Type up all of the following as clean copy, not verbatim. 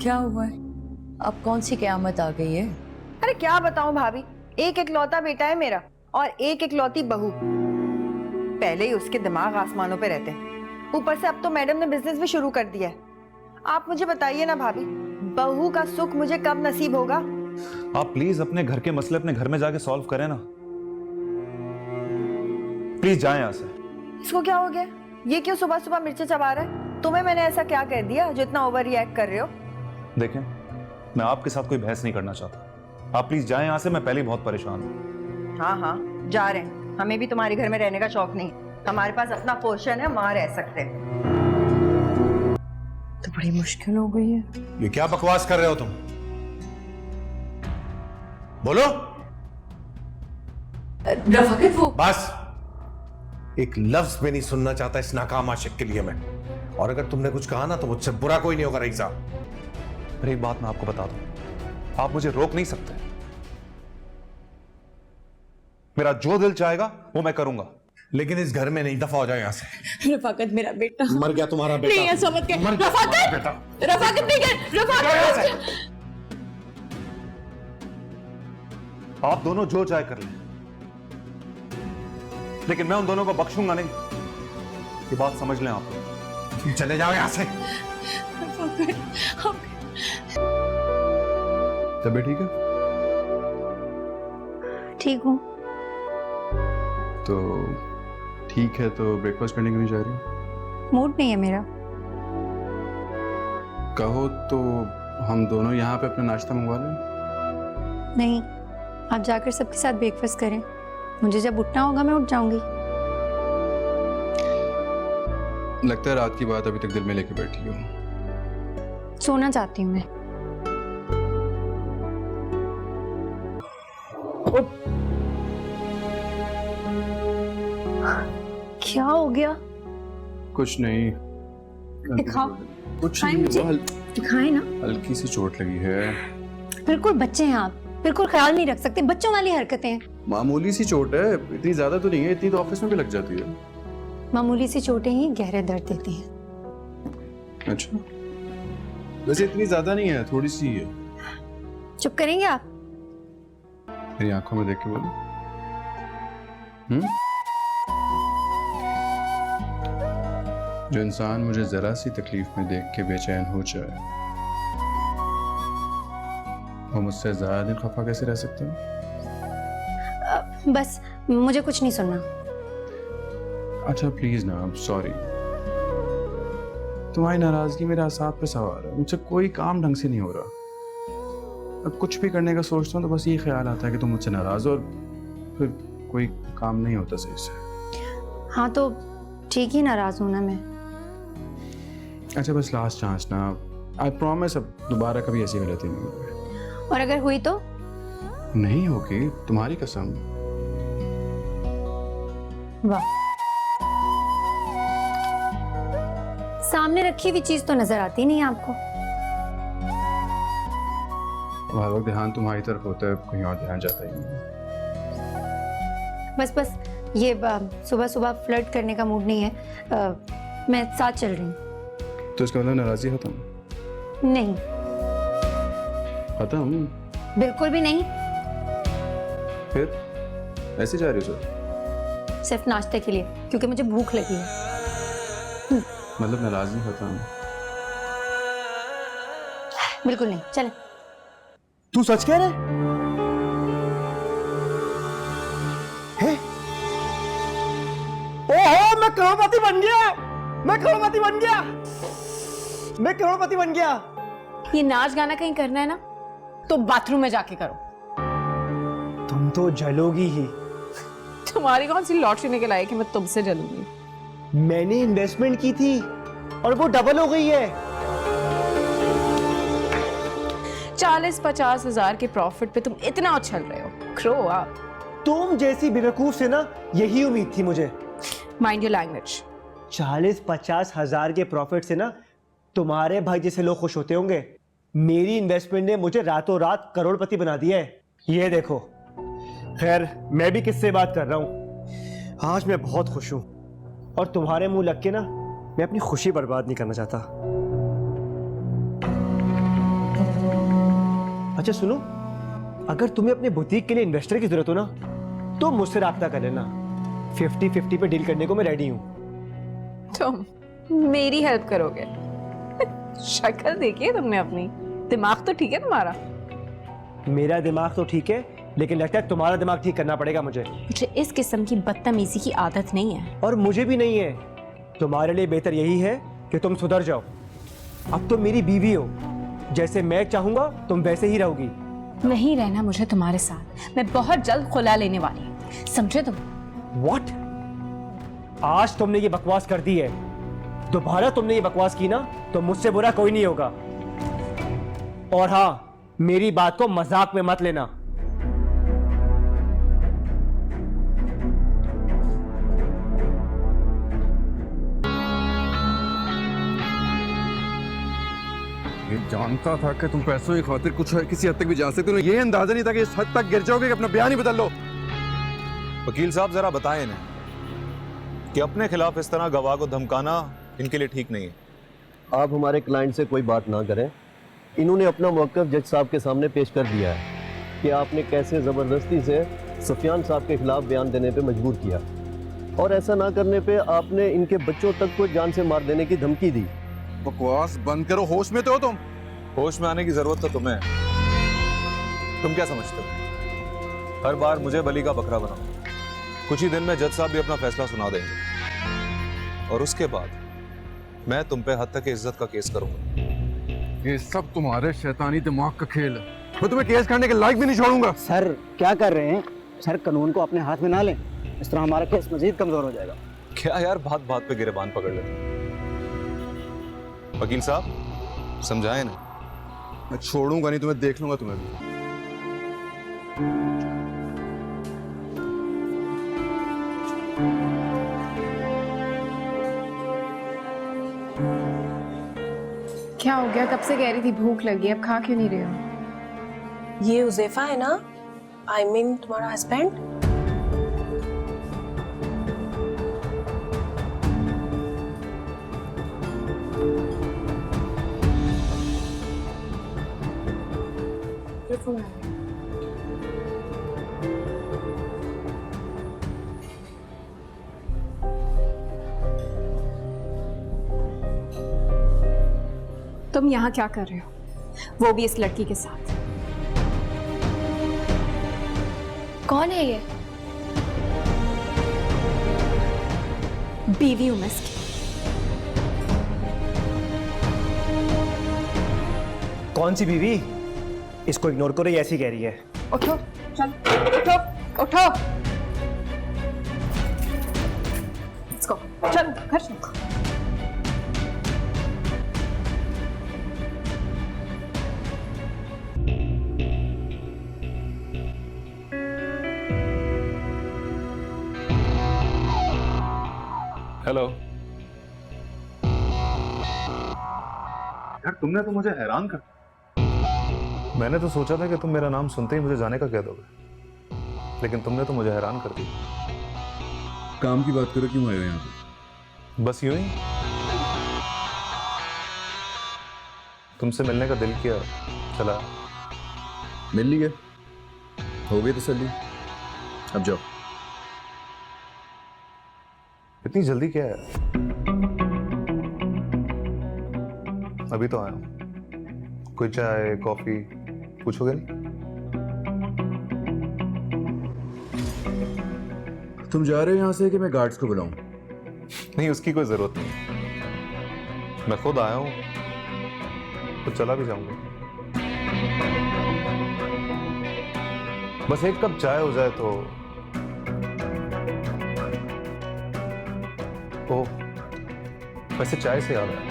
क्या हुआ है? अब कौन सी क़यामत आ गई है? अरे क्या बताऊं भाभी, एक इकलौता बेटा है मेरा और एक इकलौती बहू। पहले ही उसके दिमाग आसमानों पे रहते हैं, ऊपर से अब तो मैडम ने बिजनेस भी शुरू कर दिया है। आप मुझे बताइए ना भाभी, बहू का सुख मुझे कब नसीब होगा? आप प्लीज अपने घर के मसले अपने घर में जाके सॉल्व करें ना। प्लीज जाएं यहाँ से। इसको क्या हो गया? ये क्यों सुबह सुबह मिर्ची चबा रहा है? तुम्हें मैंने ऐसा क्या कह दिया जो इतना ओवर रिएक्ट कर रहे हो? देखें, मैं आपके साथ कोई बहस नहीं करना चाहता। आप प्लीज जाएं यहाँ से, मैं पहले ही बहुत परेशान हूँ। हाँ हाँ जा रहे हैं, हमें भी तुम्हारे घर में रहने का शौक नहीं। हमारे पास अपना पोर्शन है, वहां रह सकते हैं। तो बड़ी मुश्किल हो गई है। ये क्या बकवास कर रहे हो तुम? बोलो। रफाकत वो बस, एक लफ्ज भी नहीं सुनना चाहता इस नाकाम आशिक के लिए मैं। और अगर तुमने कुछ कहा ना तो मुझसे बुरा कोई नहीं होगा रईस साहब। पर एक बात मैं आपको बता दूं, आप मुझे रोक नहीं सकते। मेरा जो दिल चाहेगा वो मैं करूंगा, लेकिन इस घर में नहीं। दफा हो जाए यहाँ से। रफाकत मेरा बेटा मर गया तुम्हारा बेटा। नहीं ऐसा मत कह। मर गया तुम्हारा रफाकत बेटा। रफाकत नहीं कर। रफाकत आप दोनों जो चाहे कर लें, लेकिन मैं उन दोनों को बख्शूंगा नहीं। ये बात समझ लें आप। चले जाओ यहाँ से। तबीयत ठीक है? ठीक हूँ। तो ठीक है, तो ब्रेकफास्ट करने क्यों नहीं जा रही? मूड नहीं है मेरा। कहो तो हम दोनों यहाँ पे अपना नाश्ता मंगवा लें। नहीं, आप जाकर सबके साथ ब्रेकफास्ट करें। मुझे जब उठना होगा मैं उठ जाऊंगी। लगता है रात की बात अभी तक दिल में लेके बैठी हो। सोना चाहती हूँ मैं। क्या हो गया? कुछ नहीं। दिखाओ। कुछ दिखाएं नहीं मुझे। हुआ, दिखाए ना। हल्की सी चोट लगी है। बिल्कुल बच्चे हैं आप, बिल्कुल ख्याल नहीं रख सकते। बच्चों वाली हरकतें हैं। मामूली सी चोट है, इतनी ज्यादा तो नहीं है। इतनी तो ऑफिस में भी लग जाती है। मामूली सी चोटें ही गहरे दर्द देती हैं। अच्छा, वैसे इतनी ज्यादा नहीं है, थोड़ी सी है। चुप करेंगे आप? मेरी आंखों में देख के बोलो। जो इंसान मुझे जरा सी तकलीफ में देख के बेचैन हो जाए, वो मुझसे ज्यादा दिन खफा कैसे रह सकते हैं? बस मुझे कुछ नहीं सुनना। अच्छा प्लीज ना, आई एम सॉरी। तुम्हारी नाराजगी मेरे असाब पे सवार है। मुझसे कोई काम ढंग से नहीं हो रहा। अब कुछ भी करने का सोचता हूँ तो बस ये ख्याल आता है कि तुम मुझसे नाराज हो, और फिर कोई काम नहीं होता सही से। हाँ तो ठीक ही नाराज हूं ना मैं। अच्छा बस लास्ट चांस ना, आई प्रॉमिस अब दोबारा कभी ऐसी गलती नहीं होगी। और अगर हुई तो? नहीं होगी, तुम्हारी कसम। वाह, सामने रखी हुई चीज तो नजर आती नहीं आपको। हर वक्त ध्यान तुम्हारी तरफ होता है, कहीं और ध्यान जाता ही नहीं। बस ये सुबह सुबह फ्लर्ट करने का मूड नहीं है। मैं साथ चल रही हूँ। तो इसका मतलब नाराजगी खत्म? नहीं, खत्म? बिल्कुल भी नहीं। फिर ऐसे जा रही हो सर? सिर्फ नाश्ते के लिए, क्योंकि मुझे भूख लगी है। मतलब नाराजगी खत्म? बिल्कुल नहीं, चले। तू सच कह रहा है? ओहो, मैं करोड़पति बन गया। मैं करोड़पति बन गया। मैं करोड़पति बन गया। ये नाच गाना कहीं करना है ना, तो बाथरूम में जाके करो। तुम तो जलोगी ही। तुम्हारी कौन सी लॉटरी निकल आई कि मैं तुमसे जलूंगी? मैंने इन्वेस्टमेंट की थी और वो डबल हो गई है। 40-50 हजार के प्रॉफिट पे तुम इतना उछल रहे हो। क्रो आप। तुम जैसी बेवकूफ से ना यही उम्मीद थी मुझे। Mind your language. 40-50 हजार के प्रॉफिट से ना तुम्हारे भाई जैसे लोग खुश होते होंगे। मेरी इन्वेस्टमेंट ने मुझे रातों रात करोड़पति बना दिया है। ये देखो। खैर, मैं भी किससे बात कर रहा हूं। आज मैं बहुत खुश हूं और तुम्हारे मुंह लग के ना मैं अपनी खुशी बर्बाद नहीं करना चाहता। अच्छा सुनो, अगर तुम्हें अपने बुटीक के लिए इन्वेस्टर की जरूरत हो ना तो मुझसे राब्ता कर लेना। 50-50 पे डील करने को मैं रेडी हूँ। तुम मेरी हेल्प करोगे? शक्ल देखिए तुमने अपनी, दिमाग तो ठीक है तुम्हारा? मेरा दिमाग तो ठीक है, लेकिन लगता है तुम्हारा दिमाग ठीक करना पड़ेगा मुझे। मुझे इस किस्म की बदतमीजी की आदत नहीं है। और मुझे भी नहीं है। तुम्हारे लिए बेहतर यही है कि तुम सुधर जाओ। अब तुम मेरी बीवी हो, जैसे मैं चाहूंगा तुम वैसे ही रहोगी। नहीं रहना मुझे तुम्हारे साथ, मैं बहुत जल्द खुला लेने वाली हूँ, समझे तुम? What? आज तुमने ये बकवास कर दी है, दोबारा तुमने ये बकवास की ना तो मुझसे बुरा कोई नहीं होगा। और हाँ, मेरी बात को मजाक में मत लेना। ये जानता था कि तुम पैसों की खातिर कुछ किसी हद तक भी जा सकते हो, ये अंदाजा नहीं था कि इस हद तक गिर जाओगे कि अपना बयान ही बदल लो। वकील साहब जरा बताएं इन्हें कि अपने खिलाफ इस तरह गवाह को धमकाना इनके लिए ठीक नहीं है। आप हमारे क्लाइंट से कोई बात ना करें। इन्होंने अपना मौक़िफ़ जज साहब के सामने पेश कर दिया है कि आपने कैसे ज़बरदस्ती से सफियान साहब के खिलाफ बयान देने पे मजबूर किया, और ऐसा ना करने पे आपने इनके बच्चों तक को जान से मार देने की धमकी दी। बकवास बंद करो, होश में तो हो तुम। होश में आने की जरूरत तो तुम्हें है। तुम क्या समझते हो हर बार मुझे बली का बकरा बनाओ? कुछ ही दिन में जज साहब भी अपना फैसला सुना देंगे और उसके बाद मैं तुम पे हद तक इज्जत का केस करूंगा। ये सब तुम्हारे शैतानी दिमाग का खेल है। मैं तुम्हें केस करने के लायक भी नहीं छोड़ूंगा। सर क्या कर रहे हैं सर? कानून को अपने हाथ में ना लें, इस तरह हमारा केस मजीद कमजोर हो जाएगा। क्या यार, बात बात पे गिरेबान पकड़ लेते। वकील साहब समझाए ना। मैं छोड़ूंगा नहीं तुम्हें, देख लूंगा तुम्हें भी। क्या हो गया? कब से कह रही थी भूख लगी, अब खा क्यों नहीं रहे हो? ये उज़ैफा है ना, आई मीन तुम्हारा हस्बैंड? तुम यहाँ क्या कर रहे हो, वो भी इस लड़की के साथ? कौन है ये? बीवी हूं मैं इसकी। कौन सी बीवी? इसको इग्नोर करो, ये ऐसी कह रही है। उठो, चल उठो, उठो। Let's go, चल घर चल। हेलो यार, तुमने तो मुझे हैरान कर। मैंने तो सोचा था कि तुम मेरा नाम सुनते ही मुझे जाने का कह दोगे, लेकिन तुमने तो मुझे हैरान कर दिया। काम की बात करो, क्यों आए हो यहाँ पे? बस यूं ही तुमसे मिलने का दिल किया, चला। मिल ली है, हो गई तसल्ली, अब जाओ। इतनी जल्दी क्या है? अभी तो आया हूं, कोई चाय कॉफी पूछोगे नहीं? तुम जा रहे हो यहाँ से कि मैं गार्ड्स को बुलाऊं? नहीं, उसकी कोई जरूरत नहीं, मैं खुद आया हूं तो चला भी जाऊंगा। बस एक कप चाय हो जाए तो। ओह, वैसे चाय से याद आया,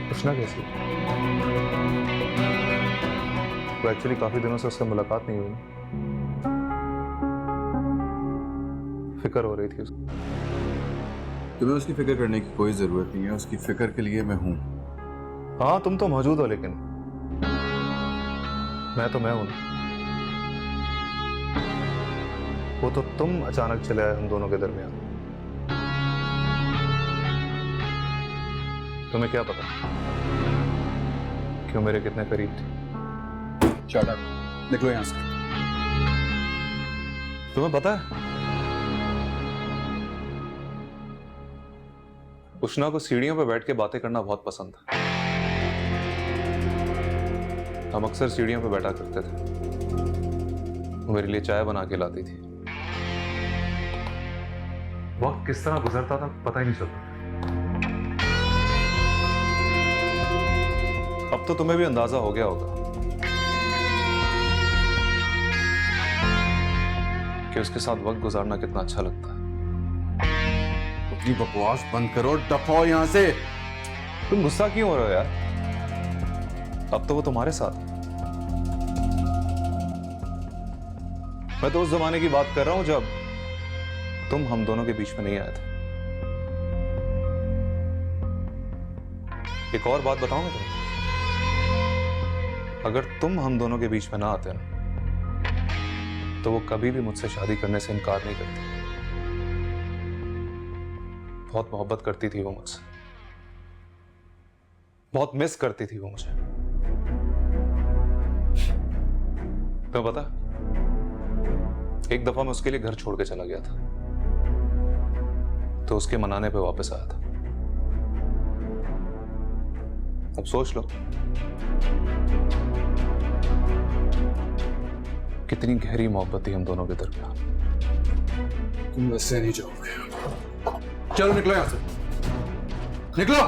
पूछना कैसी? तो एक्चुअली काफी दिनों से उससे मुलाकात नहीं हुई, फिक्र हो रही थी उसको। तुम्हें उसकी फिक्र करने की कोई जरूरत नहीं है, उसकी फिक्र के लिए मैं हूं। हाँ, तुम तो मौजूद हो, लेकिन मैं तो मैं हूं ना। वो तो तुम अचानक चले आए हम दोनों के दरमियान। तुम्हें क्या पता? क्यों मेरे कितने करीब थी। शट अप, निकलो यहाँ से। तुम्हें पता है उष्णा को सीढ़ियों पर बैठ के बातें करना बहुत पसंद था। हम अक्सर सीढ़ियों पर बैठा करते थे। वो मेरे लिए चाय बना के लाती थी। वक्त किस तरह गुजरता था पता ही नहीं चलता। अब तो तुम्हें भी अंदाजा हो गया होगा कि उसके साथ वक्त गुजारना कितना अच्छा लगता है। अपनी बकवास बंद करो, दफाओ यहाँ से। तुम गुस्सा क्यों हो रहे हो यार? अब तो वो तुम्हारे साथ है। मैं तो उस जमाने की बात कर रहा हूं जब तुम हम दोनों के बीच में नहीं आए थे। एक और बात बताऊं मैं तुम्हें, अगर तुम हम दोनों के बीच में ना आते ना तो वो कभी भी मुझसे शादी करने से इनकार नहीं करती। बहुत मोहब्बत करती थी वो मुझसे, बहुत मिस करती थी वो मुझे। तुम्हें पता, एक दफा मैं उसके लिए घर छोड़ के चला गया था तो उसके मनाने पे वापस आया था। अब सोच लो कितनी गहरी मोहब्बत थी हम दोनों के दरमियान। तुम वैसे नहीं जाओगे। चलो निकलो यहाँ से, निकलो,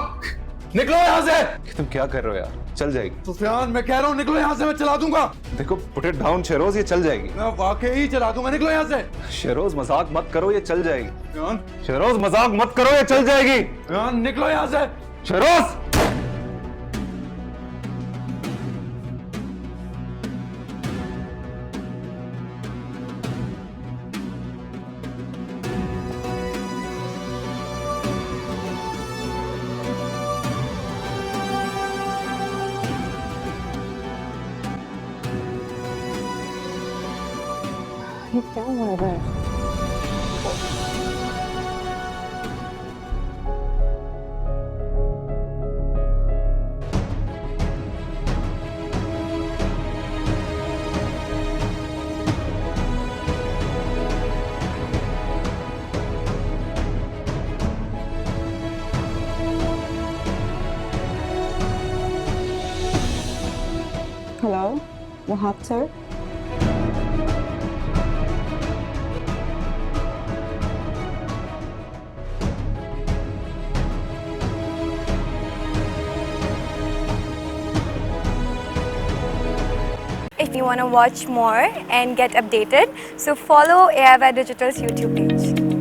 निकलो यहाँ से। तुम क्या कर रहे हो यार? चल जाएगी। सुफियान, मैं कह रहा हूँ निकलो यहाँ से, मैं चला दूंगा। देखो पुट इट डाउन शेरोज, ये चल जाएगी। मैं वाकई ही चला दूंगा, निकलो यहाँ से। शेरोज मजाक मत करो, ये चल जाएगी। सुफियान, शेरोज मजाक मत करो, ये चल जाएगी। सुफियान निकलो यहाँ से। शेरोज क्या हो रहा है? Hello, Wahab sir. If you want to watch more and get updated, so follow AIY Digital's YouTube page.